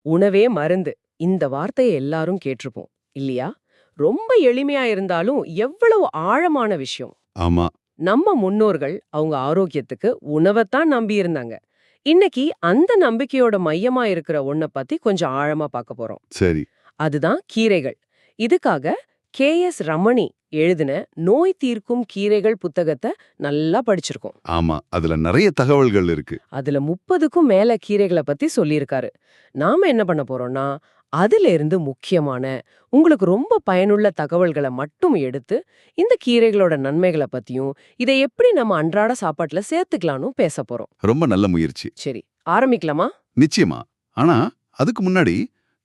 உணவே மருந்து. இந்த வார்த்தையை எல்லாரும் கேட்டிருப்போம் இல்லையா? ரொம்ப எளிமையா இருந்தாலும் எவ்வளவு ஆழமான விஷயம். ஆமா. நம்ம முன்னோர்கள் அவங்க ஆரோக்கியத்துக்கு உணவைத்தான் நம்பி இருந்தாங்க. இன்னைக்கு அந்த நம்பிக்கையோட மையமா இருக்கிற ஒன்ன பத்தி கொஞ்சம் ஆழமா பார்க்க போறோம். சரி. அதுதான் கீரைகள். இதுக்காக கே.எஸ். ரமணி எழுதின நோய் தீர்க்கும் கீரைகள் புத்தகத்தை நல்லா படிச்சிருக்கோம். ஆமா, அதுல நிறைய தகவல்கள் இருக்கு. அதுல 30க்கும் மேல கீரைகளை பத்தி சொல்லியிருக்காரு. நாம என்ன பண்ண போறோம்னா, அதுல இருந்து முக்கியமான உங்களுக்கு ரொம்ப பயனுள்ள தகவல்களை மட்டும் எடுத்து இந்த கீரைகளோட நன்மைகளை பத்தியும் இதை எப்படி நம்ம அன்றாட சாப்பாட்டுல சேர்த்துக்கலாம்னு பேச போறோம். ரொம்ப நல்ல முயற்சி. சரி, ஆரம்பிக்கலாமா? நிச்சயமா. ஆனா அதுக்கு முன்னாடி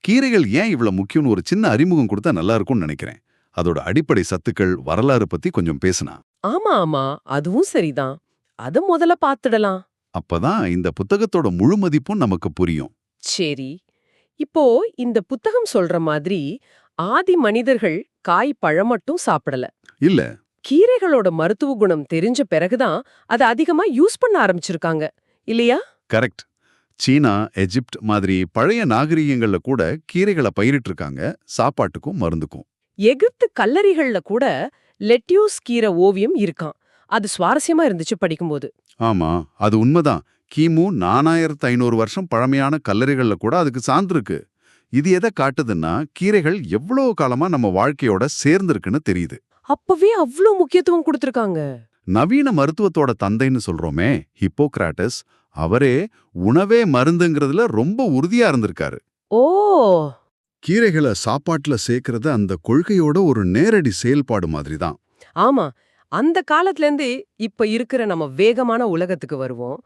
கீரைகள் ஏன் இவ்வளவு முக்கியம்னு ஒரு சின்ன அறிமுகம் கொடுத்தா நல்லா இருக்கும்னு நினைக்கிறேன். அதோட அடிப்படை சத்துக்கள், வரலாறு பத்தி கொஞ்சம் பேசினா ஆமா ஆமா, அதுவும் சரிதான். அத முதல்ல பாத்துடலாம். அப்பதான் இந்த புத்தகத்தோட முழு மதிப்பும் நமக்கு புரியும். சரி, இப்போ இந்த புத்தகம் சொல்ற மாதிரி ஆதி மனிதர்கள் காய் பழம் மட்டும் சாப்பிடல. இல்ல. கீரைகளோட மருத்துவ குணம் தெரிஞ்ச பிறகுதான் அதை அதிகமா யூஸ் பண்ண ஆரம்பிச்சிருக்காங்க இல்லையா? கரெக்ட். சீனா, எஜிப்ட் மாதிரி பழைய நாகரிகங்கள்ல கூட கீரைகளை பயிரிட்டு இருக்காங்க, சாப்பாட்டுக்கும் மருந்துக்கும். எகிப்து கல்லறிகள்ல கூட லெட்யூஸ் கீரை ஓவியம் இருக்கான். அது சுவாரஸ்யமா இருந்துச்சு படிக்கும்போது. ஆமா, அது உண்மைதான். கிமு 4500 வருஷம் பழமையான கல்லறைகள்ல கூட அதுக்கு சான்று இருக்கு. இது எதை காட்டுதுன்னா, கீரைகள் எவ்வளவு காலமா நம்ம வாழ்க்கையோட சேர்ந்திருக்குன்னு தெரியுது. அப்பவே அவ்ளோ முக்கியத்துவம் கொடுத்திருக்காங்க. நவீன மருத்துவத்தோட தந்தைன்னு சொல்றோமே ஹிப்போக்ராட்டஸ், அவரே உணவே மருந்துங்கிறதுல ரொம்ப உறுதியா இருந்திருக்காரு. ஓ, கீரைகளை சாப்பாட்டுல சேர்க்கறது அந்த கொள்கையோட ஒரு நேரடி செயல்பாடு மாதிரி தான். ஆமா. அந்த காலத்துல இருந்து இப்ப இருக்கிற நம்ம வேகமான உலகத்துக்கு வருவோம்.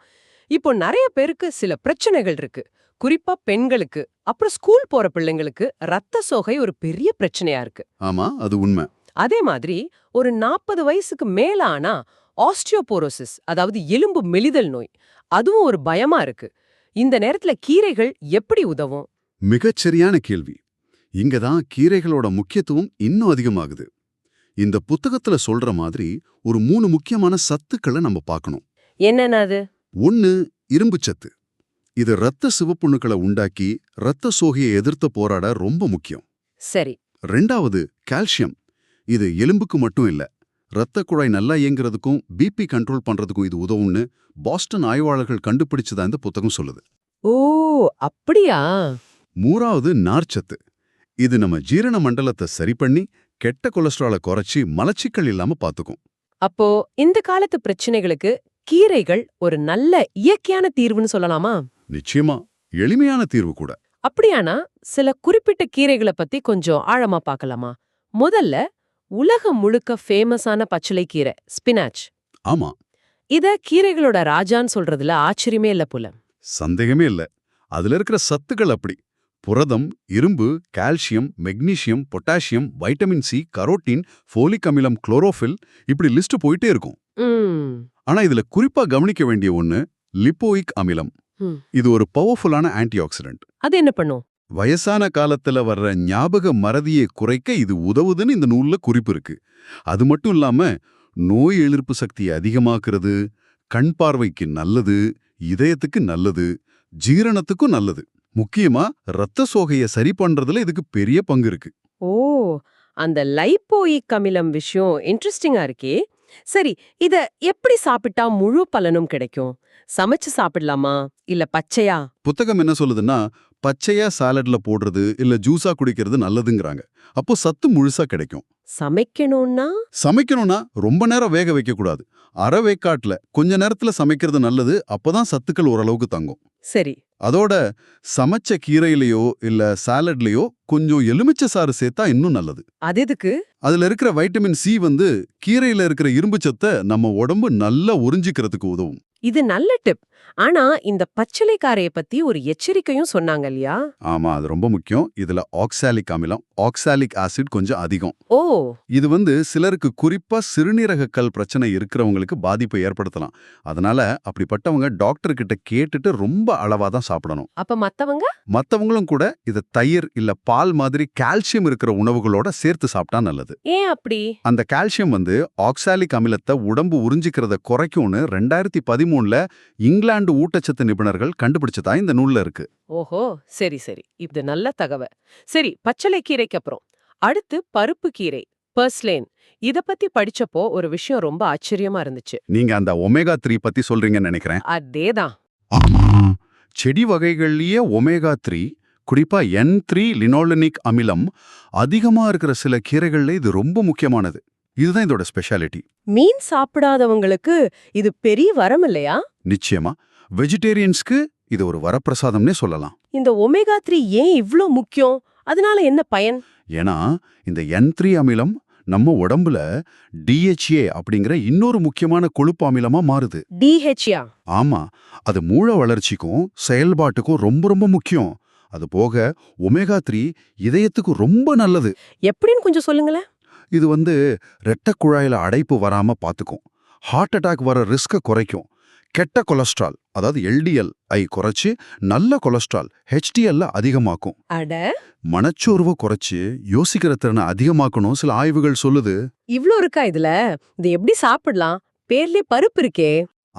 இப்போ நிறைய பேருக்கு சில பிரச்சனைகள் இருக்கு. குறிப்பா பெண்களுக்கு, அப்புறம் ஸ்கூல் போற பிள்ளைங்களுக்கு ரத்த சோகை ஒரு பெரிய பிரச்சனையா இருக்கு. ஆமா, அது உண்மை. அதே மாதிரி ஒரு 40 வயசுக்கு மேல ஆனா ஆஸ்டியோபோரோசிஸ், அதாவது எலும்பு மெலிதல் நோய், அதுவும் ஒரு பயமா இருக்கு. இந்த நேரத்துல கீரைகள் எப்படி உதவும்? மிகச்சரியான கேள்வி. இங்கதான் கீரைகளோட முக்கியத்துவம் இன்னும் அதிகமாகுது. இந்த புத்தகத்துல சொல்ற மாதிரி ஒரு 3 முக்கியமான சத்துக்களை நம்ம பார்க்கணும். என்னன்னா அது? ஒன்னு, இரும்புச்சத்து. இது இரத்த சிவப்புண்ணுக்களை உண்டாக்கி இரத்த சோகையை எதிர்த்து போராட ரொம்ப முக்கியம். சரி. 2வது, கால்சியம். இது எலும்புக்கு மட்டும் இல்ல, இரத்த குழாய் நல்லா இயங்குறதுக்கும் பிபி கண்ட்ரோல் பண்றதுக்கும் இது உதவும்னு பாஸ்டன் ஆய்வாளர்கள் கண்டுபிடிச்சதா இந்த புத்தகம் சொல்லுது. ஓ, அப்படியா? 3வது, நார்ச்சத்து. இது நம்ம ஜீரண மண்டலத்தை சரி பண்ணி கெட்ட கொலஸ்ட்ராலை குறைச்சி மலச்சிக்கல் இல்லாம பாத்துக்கும். அப்போ இந்த காலத்து பிரச்சனைகளுக்கு கீரைகள் ஒரு நல்ல இயற்கையான தீர்வுன்னு சொல்லலாமா? நிச்சயமா, எளிமையான தீர்வு கூட. அப்படியானா சில குறிப்பிட்ட கீரைகளை பத்தி கொஞ்சம் ஆழமா பார்க்கலாமா? முதல்ல உலகம் முழுக்க ஃபேமஸான பச்சிலை கீரை ஸ்பினாச். ஆமா, இத கீரைகளோட ராஜான்னு சொல்றதுல ஆச்சரியமே இல்ல போல. சந்தேகமே இல்ல. அதுல இருக்கிற சத்துக்கள் அப்படி. புரதம், இரும்பு, calcium, magnesium, potassium, vitamin C, carotene, folic அமிலம், குளோரோஃபில், இப்படி லிஸ்ட் போயிட்டே இருக்கும். ம். ஆனா இதுல குறிப்பா கவனிக்க வேண்டிய ஒண்ணு லிப்போயிக் அமிலம். ம். இது ஒரு பவர்ஃபுல்லான ஆன்டிஆக்சிடென்ட். அது என்ன பண்ணும்? வயசான காலத்துல வர்ற ஞாபக மறதியை குறைக்க இது உதவுதுன்னு இந்த நூல்ல குறிப்பு இருக்கு. அது மட்டும் இல்லாம நோய் எதிர்ப்பு சக்தியை அதிகமாக்குறது, கண் பார்வைக்கு நல்லது, இதயத்துக்கு நல்லது, ஜீரணத்துக்கும் நல்லது. முக்கியமா இரத்த சோகையை சரி பண்றதுல இதுக்கு பெரிய பங்கு இருக்கு. ஓ, அந்த லைப்போயிக் அமிலம் விஷயம் இன்ட்ரெஸ்டிங்கா இருக்கே. சரி, இத எப்படி சாப்பிட்டா முழு பலனும் கிடைக்கும்? சமைச்சு சாப்பிடலாமா இல்ல பச்சையா? புத்தகம் என்ன சொல்லுதுன்னா, பச்சையா சாலட்ல போடுறது இல்ல ஜூஸா குடிக்கிறது நல்லதுங்கிறாங்க. அப்போ சத்து முழுசா கிடைக்கும். சமைக்கணும்னா? சமைக்கணும்னா ரொம்ப நேரம் வேக வைக்க கூடாது. அரை வேக்காட்டுல கொஞ்ச நேரத்துல சமைக்கிறது நல்லது. அப்பதான் சத்துக்கள் ஓரளவுக்கு தங்கும். சரி. அதோட சமைச்ச கீரையிலயோ இல்ல சாலட்லயோ கொஞ்சம் எலுமிச்சை சாறு சேர்த்தா இன்னும் நல்லது. அது எதுக்கு? அதுல இருக்கிற வைட்டமின் சி கீரையில இருக்கிற இரும்பு சத்தை நம்ம உடம்பு நல்லா உறிஞ்சிக்கிறதுக்கு உதவும். இது நல்ல டிப். ஆனா இந்த பச்சிலைக்காரைய பத்தி ஒரு எச்சரிக்கையும் சொன்னாங்க இல்லையா? ஆமா, அது ரொம்ப முக்கியம். இதுல ஆக்சாலிக் அமிலம், ஆக்சாலிக் ஆசிட் கொஞ்சம் அதிகம். ஓ, இது சிலருக்கு குறிப்பா சிறுநீரக கல் பிரச்சனை இருக்கிறவங்களுக்கு பாதிப்பை ஏற்படுத்தலாம். அதனால அப்படிப்பட்டவங்க டாக்டர் கிட்ட கேட்டுட்டு ரொம்ப அளவா தான் சாப்பிடணும். அப்ப மத்தவங்க? மத்தவங்களும் கூட இத தயிர் இல்ல பால் மாதிரி கால்சியம் இருக்கிற உணவுகளோட சேர்த்து சாப்பிட்டா நல்லது. ஏன் அப்படி? அந்த கால்சியம் ஆக்சாலிக் அமிலத்தை உடம்பு உறிஞ்சிக்கிறத குறைக்கும்னு 2013ல இங்கிலாந்து இங்கிலாந்து ஊட்டச்சத்து நிபுணர்கள் கண்டுபிடிச்சதா இந்த நூல்ல இருக்கு. ஓஹோ, சரி சரி, இது நல்ல தகவல். சரி, பச்சளை கீரைக்கு அப்புறம் அடுத்து பருப்பு கீரை, பர்ஸ்லேன். இத பத்தி படிச்சப்போ ஒரு விஷயம் ரொம்ப ஆச்சரியமா இருந்துச்சு. நீங்க அந்த ஒமேகா 3 பத்தி சொல்றீங்கன்னு நினைக்கிறேன். அதேதான். ஆமா, செடி வகைகள்லயே ஒமேகா 3, குறிப்பா N3 லினோலெனிக் அமிலம் அதிகமா இருக்கிற சில கீரைகள்ல இது ரொம்ப முக்கியமானது. இதுதான் இதோட ஸ்பெஷாலிட்டி. மீன் சாப்பிடாதவங்களுக்கு இது பெரிய வரம் இல்லையா? நிச்சயமா வெஜிடேரியன்ஸ்க்கு இது ஒரு வரப்பிரசாதம்னே சொல்லலாம். இந்த ஒமேகா 3 ஏன் இவ்ளோ முக்கியம்? அதனால என்ன பயன்? ஏன்னா இந்த N3 அமிலம் நம்ம உடம்புல DHA அப்படிங்கிற இன்னொரு முக்கியமான கொழுப்பு அமிலமா மாறுது. DHA. ஆமா, அது மூளை வளர்ச்சிக்கும் செயல்பாட்டுக்கும் ரொம்ப ரொம்ப முக்கியம். அது போக ஒமேகா 3 இதயத்துக்கு ரொம்ப நல்லது. எப்படின்னு கொஞ்சம் சொல்லுங்களேன். இது இரத்தக் குழாயில அடைப்பு வராம பாத்துக்கும். ஹார்ட் அட்டாக் வர ரிஸ்க குறைக்கும். கெட்ட கொலஸ்ட்ரால், அதாவது LDL ஐ குறைச்சு நல்ல கொலஸ்ட்ரால் HDL அதிகமாக்கும். அட, மனச்சோர்வை குறைச்சு யோசிக்கிற திறனை அதிகமாக்கணும் சில ஆய்வுகள் சொல்லுது. இவ்ளோ இருக்கா இதுல? இது எப்படி சாப்பிடலாம்? பேர்லயே பருப்பு இருக்கே.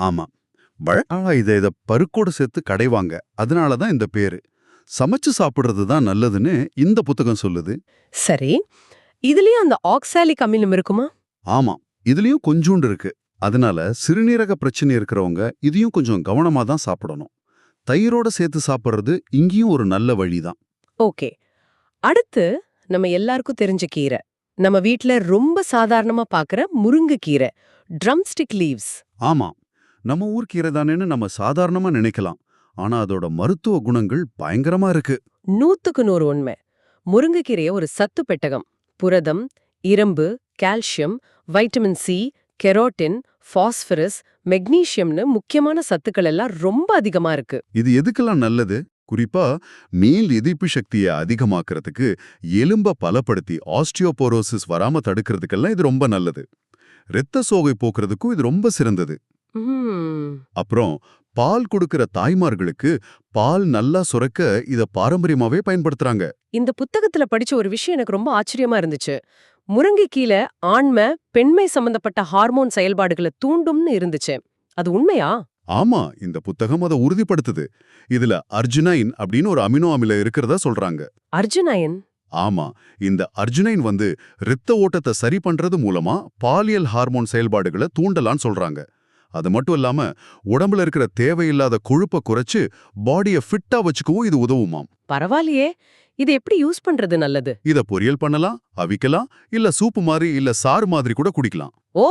ஆமா, வழக்கமா இத பருக்கோட சேர்த்து கடைவாங்க. அதனாலதான் இந்த பேரு. சமைச்சு சாப்பிடுறது தான் நல்லதுன்னு இந்த புத்தகம் சொல்லுது. சரி, இதுலயும் அந்த ஆக்சாலிக் அமிலம் இருக்குமா? ஆமா, இதுலயும் கொஞ்சூண்டு இருக்கு. அதனால சிறுநீரக பிரச்சனை இருக்கிறவங்க இதையும் கொஞ்சம் கவனமா தான் சாப்பிடணும். தயிரோட சேர்த்து சாப்பிடுறது இங்கேயும் ஒரு நல்ல வழிதான். ஓகே. அடுத்து நம்ம எல்லாருக்கும் தெரிஞ்ச கீரை. நம்ம வீட்ல ரொம்ப சாதாரணமா பாக்குற முருங்கைக்கீரை, ட்ரம்ஸ்டிக் லீவ்ஸ். ஆமா, நம்ம ஊர் கீரை தானேன்னு நம்ம சாதாரணமா நினைக்கலாம். ஆனா அதோட மருத்துவ குணங்கள் பயங்கரமா இருக்கு. 100க்கு 100 உண்மை. முருங்கைக்கீரைய ஒரு சத்து பெட்டகம். புரதம், இரும்பு, calcium, vitamin C, carotene, phosphorus, மெக்னீசியம்னு முக்கியமான சத்துக்கள் எல்லாம் ரொம்ப அதிகமா இருக்கு. இது எதுக்கெல்லாம் நல்லது? குறிப்பா மீள் எதிர்ப்பு சக்தியை அதிகமாக்குறதுக்கு, எலும்ப பலப்படுத்தி ஆஸ்டியோபோரோசிஸ் வராம தடுக்கிறதுக்கெல்லாம் இது ரொம்ப நல்லது. இரத்த சோகை போக்குறதுக்கும் இது ரொம்ப சிறந்தது. ம்ம். அப்புறம் பால் கொடுக்கிற தாய்மார்களுக்கு பால் நல்லா சுரக்க இத பாரம்பரியமாவே பயன்படுத்துறாங்க. இந்த புத்தகத்துல படிச்ச ஒரு விஷயம் எனக்கு ரொம்ப ஆச்சரியமா இருந்துச்சு. முருங்கைக்கீரை ஆண்மை, பெண்மை சம்பந்தப்பட்ட ஹார்மோன் செயல்பாடுகளை தூண்டும்னு இருந்துச்சு. அது உண்மையா? ஆமா, இந்த புத்தகம் அதை உறுதிப்படுத்துது. இதுல அர்ஜுனைன் அப்படின்னு ஒரு அமினோ அமிலம் இருக்கிறதா சொல்றாங்க. அர்ஜுனயன்? ஆமா, இந்த அர்ஜுனைன் இரத்த ஓட்டத்தை சரி பண்றது மூலமா பாலியல் ஹார்மோன் செயல்பாடுகளை தூண்டலான்னு சொல்றாங்க. அது மட்டும் இல்லாம உடம்புல இருக்கிற தேவையில்லாத கொழுப்பை குறைச்சு பாடியை ஃபிட்டா வச்சுக்கவும் இது உதவுமாம். பரவாயில்லையே. இது எப்படி யூஸ் பண்றது நல்லது? இத பொரியல் பண்ணலாம், அவிக்கலாம், இல்ல சூப்பு மாதிரி இல்ல சாறு மாதிரி கூட குடிக்கலாம். ஓ,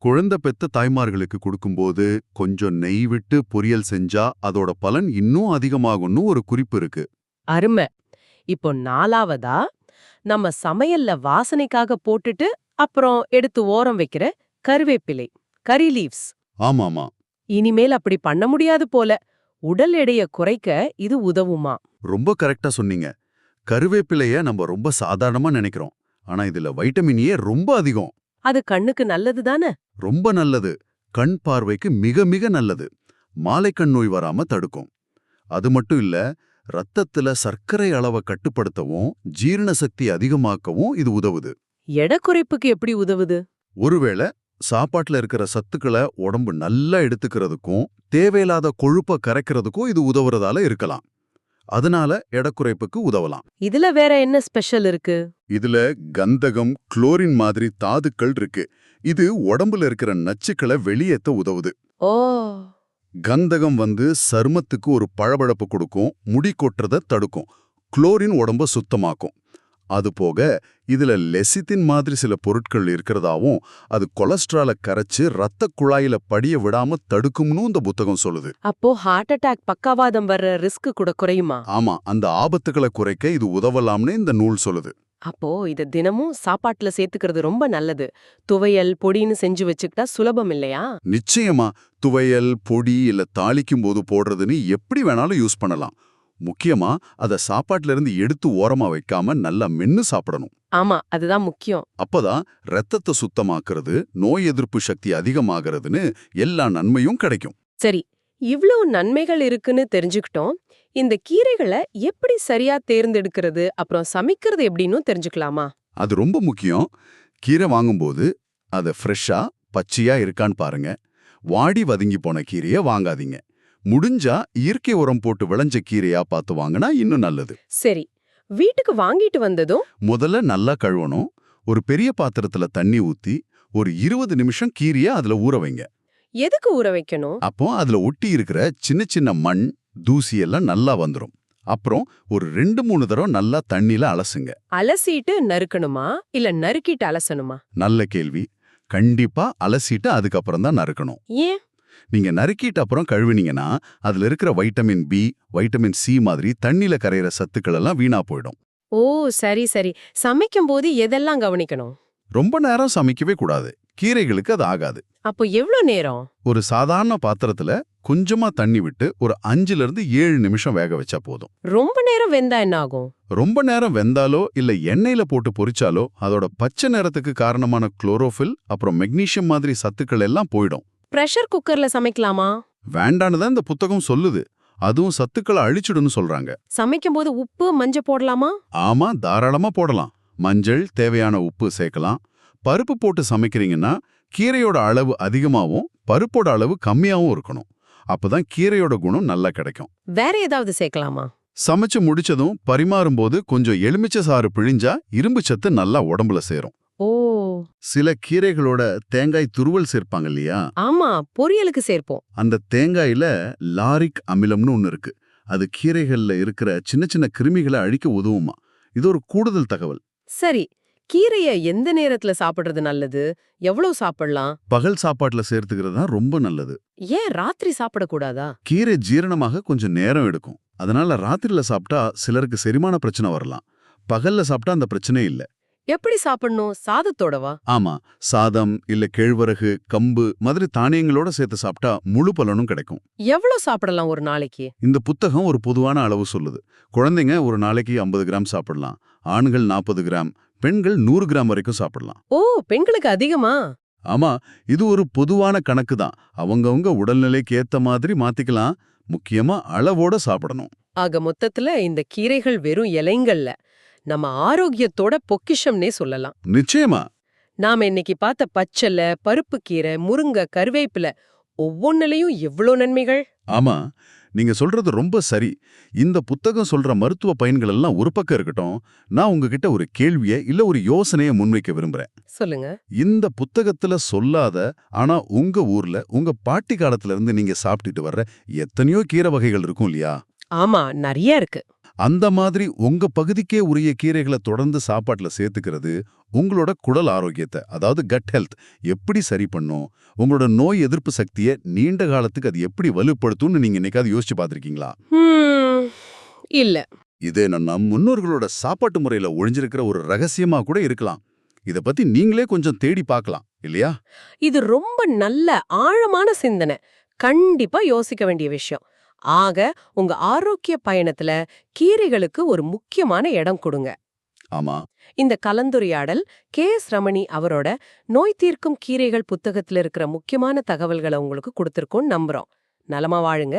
குழந்தை பெத்த தாய்மார்களுக்கு கொடுக்கும்போது கொஞ்சம் நெய் விட்டு பொரியல் செஞ்சா அதோட பலன் இன்னும் அதிகமாகும்னு ஒரு குறிப்பு இருக்கு. அருமை. இப்போ 4வதா, நம்ம சமையல்ல வாசனைக்காக போட்டுட்டு அப்புறம் எடுத்து ஓரம் வைக்கிற கருவேப்பிலை, கரி லீவ்ஸ். ஆமாமா, இனிமேல் அப்படி பண்ண முடியாது போல. உடல் எடைய குறைக்க இது உதவுமா? ரொம்ப கரெக்டா சொன்னீங்க. கருவேப்பிலைய நம்ம ரொம்ப சாதாரணமா நினைக்கிறோம். ஆனா இதுல வைட்டமின் ஏ ரொம்ப அதிகம். அது கண்ணுக்கு நல்லது தானே? ரொம்ப நல்லது. கண் பார்வைக்கு மிக மிக நல்லது. மாலைக்கண் நோய் வராம தடுக்கும். அது மட்டும் இல்ல, ரத்தத்துல சர்க்கரை அளவை கட்டுப்படுத்தவும் ஜீரண சக்தி அதிகமாக்கவும் இது உதவுது. எடை குறைப்புக்கு எப்படி உதவுது? ஒருவேளை சாப்பாட்டுல இருக்கிற சத்துக்களை உடம்பு நல்லா எடுத்துக்கிறதுக்கும் தேவையில்லாத கொழுப்பை கரைக்கிறதுக்கும் இது உதவுறதால இருக்கலாம். அதனால எடைக்குறைப்புக்கு உதவலாம். இதுல வேற என்ன ஸ்பெஷல் இருக்கு? இதுல கந்தகம், குளோரின் மாதிரி தாதுக்கள் இருக்கு. இது உடம்புல இருக்கிற நச்சுக்களை வெளியேத்த உதவுது. ஓ, கந்தகம் சருமத்துக்கு ஒரு பளபளப்பு கொடுக்கும், முடி கொட்டுறத தடுக்கும். குளோரின் உடம்ப சுத்தமாக்கும். அது போக இதுல லெசித்தின் மாதிரி சில பொருட்கள் இருக்கிறதாவும் அது கொலஸ்ட்ராலை கரைச்சு ரத்த குழாயில படிய விடாம தடுக்கும்னு இந்த புத்தகம் சொல்லுது. அப்போ ஹார்ட் அட்டாக், பக்கவாதம் வர்ற ரிஸ்க் கூட குறையுமா? ஆமா, அந்த ஆபத்துகளை குறைக்க இது உதவலாம்னு இந்த நூல் சொல்லுது. அப்போ இத தினமும் சாப்பாட்டுல சேர்த்துக்கிறது ரொம்ப நல்லது. துவையல், பொடின்னு செஞ்சு வச்சுக்கிட்டா சுலபம் இல்லையா? நிச்சயமா, துவையல், பொடி இல்ல தாளிக்கும் போது போடுறதுன்னு எப்படி வேணாலும் யூஸ் பண்ணலாம். முக்கியமா அத சாப்பாட்டுல இருந்து எடுத்து ஓரமா வைக்காம நல்லா மென்னு சாப்பிடணும். ஆமா, அதுதான் முக்கியம். அப்பதான் ரத்தத்தை சுத்தமாக்குறது, நோய் எதிர்ப்பு சக்தி அதிகமாகிறதுன்னு எல்லா நன்மையும் கிடைக்கும். சரி, இவ்ளோ நன்மைகள் இருக்குன்னு தெரிஞ்சுக்கிட்டோம். இந்த கீரைகளை எப்படி சரியா தேர்ந்தெடுக்கிறது, அப்புறம் சமைக்கிறது எப்படின்னு தெரிஞ்சுக்கலாமா? அது ரொம்ப முக்கியம். கீரை வாங்கும்போது அதை ஃப்ரெஷ்ஷா பச்சையா இருக்கான்னு பாருங்க. வாடி வதங்கி போன கீரையை வாங்காதீங்க. முடிஞ்சா இயற்கை உரம் போட்டு விளைஞ்ச கீரையா பார்த்து வாங்கினா இன்னும் நல்லது. சரி, வீட்டுக்கு வாங்கிட்டு வந்ததும் முதல்ல நல்லா கழுவணும். ஒரு பெரிய பாத்திரத்துல தண்ணி ஊத்தி ஒரு 20 நிமிஷம் கீரைய அதுல ஊற வைங்க. எதுக்கு ஊற வைக்கணும்? அப்போ அதுல ஒட்டி இருக்கிற சின்ன சின்ன மண், தூசி எல்லாம் நல்லா வந்துரும். அப்புறம் ஒரு 2-3 தடவை நல்லா தண்ணியில அலசுங்க. அலசிட்டு நறுக்கணுமா இல்ல நறுக்கிட்டு அலசணுமா? நல்ல கேள்வி. கண்டிப்பா அலசிட்டு அதுக்கப்புறம் தான் நறுக்கணும். ஏன்? நீங்க நறுக்கிட்டு அப்புறம் கழுவினீங்கன்னா அதுல இருக்கிற வைட்டமின் பி, வைட்டமின் சி மாதிரி தண்ணியில கரையிற சத்துக்கள் எல்லாம் வீணா போயிடும். ஓ, சரி சரி. சமைக்கும் போது எதெல்லாம் கவனிக்கணும்? ரொம்ப நேரம் சமைக்கவே கூடாது. கீரைகளுக்கு அது ஆகாது. அப்போ எவ்ளோ நேரம்? ஒரு சாதாரண பாத்திரத்துல கொஞ்சமா தண்ணி விட்டு ஒரு 5-7 நிமிஷம் வேக வச்சா போதும். ரொம்ப நேரம் வெந்தா என்ன ஆகும்? ரொம்ப நேரம் வெந்தாலோ இல்ல எண்ணெயில போட்டு பொரிச்சாலோ அதோட பச்சை நிறத்துக்கு காரணமான குளோரோஃபில் அப்புறம் மெக்னீசியம் மாதிரி சத்துக்கள் எல்லாம் போயிடும். பிரஷர் குக்கர்ல சமைக்கலாமா? வேண்டான்னு தான் இந்த புத்தகம் சொல்லுது. அதுவும் சத்துக்களை அழிச்சிடுன்னு சொல்றாங்க. சமைக்கும் போது உப்பு, மஞ்சள் போடலாமா? ஆமா, தாராளமா போடலாம். மஞ்சள், தேவையான உப்பு சேர்க்கலாம். பருப்பு போட்டு சமைக்கிறீங்கன்னா கீரையோட அளவு அதிகமாகவும் பருப்போட அளவு கம்மியாவும் இருக்கணும். அப்பதான் கீரையோட குணம் நல்லா கிடைக்கும். வேற ஏதாவது சேர்க்கலாமா? சமைச்சு முடிச்சதும் பரிமாறும்போது கொஞ்சம் எலுமிச்சை சாறு பிழிஞ்சா இரும்பு சத்து நல்லா உடம்புல சேரும். ஓ, சில கீரைகளோட தேங்காய் துருவல் சேர்ப்பாங்க இல்லையா? ஆமா, பொரியலுக்கு சேர்ப்போம். அந்த தேங்காயில லாரிக் அமிலம்னு ஒன்னு இருக்கு. அது கீரைகள்ல இருக்கிற சின்ன சின்ன கிருமிகளை அழிக்க உதவுமா. இது ஒரு கூடுதல் தகவல். சரி, கீரைய எந்த நேரத்துல சாப்பிடுறது நல்லது? எவ்வளவு சாப்பிடலாம்? பகல் சாப்பாட்டுல சேர்த்துக்கிறது தான் ரொம்ப நல்லது. ஏன் ராத்திரி சாப்பிடக்கூடாதா? கீரை ஜீரணமாக கொஞ்சம் நேரம் எடுக்கும். அதனால ராத்திரில சாப்பிட்டா சிலருக்கு செரிமான பிரச்சனை வரலாம். பகல்ல சாப்பிட்டா அந்த பிரச்சனை இல்ல. எப்படி சாப்பிடணும்? சாதத்தோடவா? ஆமா, சாதம் இல்ல கேழ்வரகு, கம்பு மாதிரி தானியங்களோட சேர்த்து சாப்பிட்டா முழு பலனும் கிடைக்கும். எவ்வளவு சாப்பிடலாம் ஒரு நாளைக்கு? இந்த புத்தகம் ஒரு பொதுவான அளவு சொல்லுது. குழந்தைங்க ஒரு நாளைக்கு 50 கிராம் சாப்பிடலாம். ஆண்கள் 40 கிராம், பெண்கள் 100 கிராம் வரைக்கும் சாப்பிடலாம். ஓ, பெண்களுக்கு அதிகமா? ஆமா, இது ஒரு பொதுவான கணக்கு தான். அவங்கவங்க உடல்நிலைக்கு ஏத்த மாதிரி மாத்திக்கலாம். முக்கியமா அளவோட சாப்பிடணும். ஆக மொத்தத்துல இந்த கீரைகள் வெறும் இலைங்கள்ல, நம்ம ஆரோக்கியத்தோட பொக்கிஷம்னே சொல்லலாம். நிச்சயமா. நாம இன்னைக்கு பார்த்த பச்சலை, பருப்பு கீரை, முருங்கை, கருவேப்பிலை ஒவ்வொன்னுலயும் எவ்ளோ நன்மைகள். ஆமா, நீங்க சொல்றது ரொம்ப சரி. இந்த புத்தகம் சொல்ற மருத்துவ பயன்கள் எல்லாம் ஒரு பக்கம் இருக்கட்டும். நான் உங்ககிட்ட ஒரு கேள்வியை இல்ல ஒரு யோசனையை முன்வைக்க விரும்புறேன். சொல்லுங்க. இந்த புத்தகத்துல சொல்லாத ஆனா உங்க ஊர்ல உங்க பாட்டி காலத்துல இருந்து நீங்க சாப்பிட்டுட்டு வர்ற எத்தனையோ கீரை வகைகள் இருக்கும் இல்லையா? ஆமா, நிறைய இருக்கு. அந்த மாதிரி உங்க பகுதிக்கே உரிய கீரைகளை தொடர்ந்து சாப்பாட்டுல சேர்த்துக்கிறது உங்களோட குடல் ஆரோக்கியத்தை, அதாவது கட் ஹெல்த் எப்படி சரி பண்ணும், உங்களோட நோய் எதிர்ப்பு சக்தியை நீண்ட காலத்துக்கு அது எப்படி வலுப்படுத்தும்னு நீங்க என்னைக்காவது யோசிச்சு பார்த்திருக்கீங்களா? இல்ல. இது நம்ம முன்னோர்களோட சாப்பாட்டு முறையில ஒழிஞ்சிருக்கிற ஒரு ரகசியமா கூட இருக்கலாம். இத பத்தி நீங்களே கொஞ்சம் தேடி பார்க்கலாம் இல்லையா? இது ரொம்ப நல்ல ஆழமான சிந்தனை. கண்டிப்பா யோசிக்க வேண்டிய விஷயம். ஆக உங்க ஆரோக்கிய பயணத்துல கீரைகளுக்கு ஒரு முக்கியமான இடம் கொடுங்க. ஆமா. இந்த கலந்துரையாடல் கே.எஸ். ரமணி அவரோட நோய் தீர்க்கும் கீரைகள் புத்தகத்துல இருக்கிற முக்கியமான தகவல்களை உங்களுக்கு கொடுத்திருக்கோம்னு நம்புறோம். நலமா வாழுங்க.